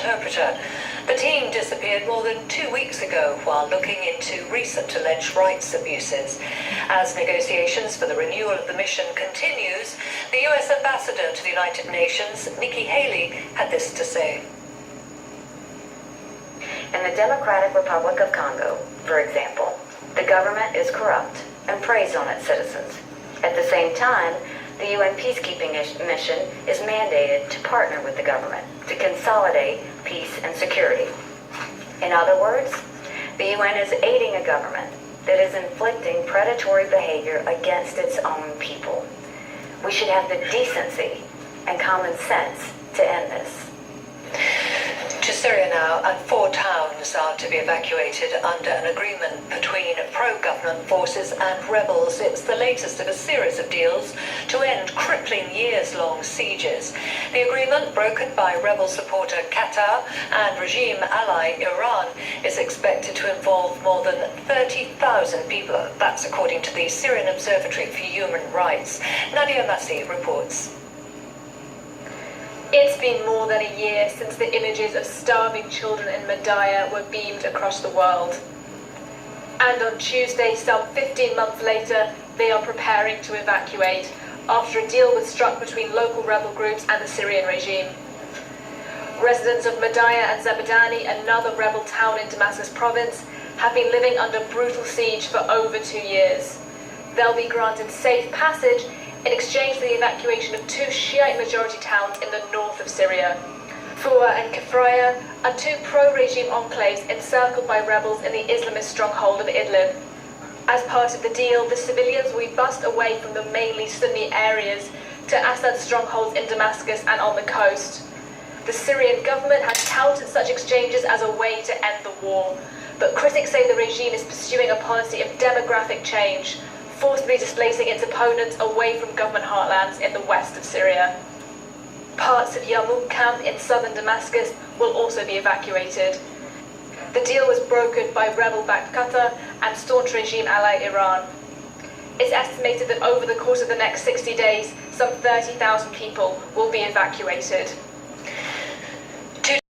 interpreter. The team disappeared more than 2 weeks ago while looking into recent alleged rights abuses. As negotiations for the renewal of the mission continues, the US ambassador to the United Nations, Nikki Haley, had this to say. In the Democratic Republic of Congo, for example, the government is corrupt and preys on its citizens. At the same time, the UN peacekeeping mission is mandated to partner with the government to consolidate peace and security. In other words, the UN is aiding a government that is inflicting predatory behavior against its own people. We should have the decency and common sense to end this. To Syria now, and 4 towns are to be evacuated under an agreement between pro-government forces and rebels. It's the latest of a series of deals to end crippling years-long sieges. The agreement, brokered by rebel supporter Qatar and regime ally Iran, is expected to involve more than 30,000 people. That's according to the Syrian Observatory for Human Rights. Nadia Massi reports. It's been more than a year since the images of starving children in Madaya were beamed across the world. And on Tuesday, some 15 months later, they are preparing to evacuate after a deal was struck between local rebel groups and the Syrian regime. Residents of Madaya and Zabadani, another rebel town in Damascus province, have been living under brutal siege for over 2 years. They'll be granted safe passage in exchange for the evacuation of 2 Shiite-majority towns in the north of Syria. Foua and Kefraya are 2 pro-regime enclaves encircled by rebels in the Islamist stronghold of Idlib. As part of the deal, the civilians will be bussed away from the mainly Sunni areas to Assad's strongholds in Damascus and on the coast. The Syrian government has touted such exchanges as a way to end the war, but critics say the regime is pursuing a policy of demographic change, forcibly displacing its opponents away from government heartlands in the west of Syria. Parts of Yarmouk camp in southern Damascus will also be evacuated. The deal was brokered by rebel-backed Qatar and staunch regime ally Iran. It's estimated that over the course of the next 60 days, some 30,000 people will be evacuated.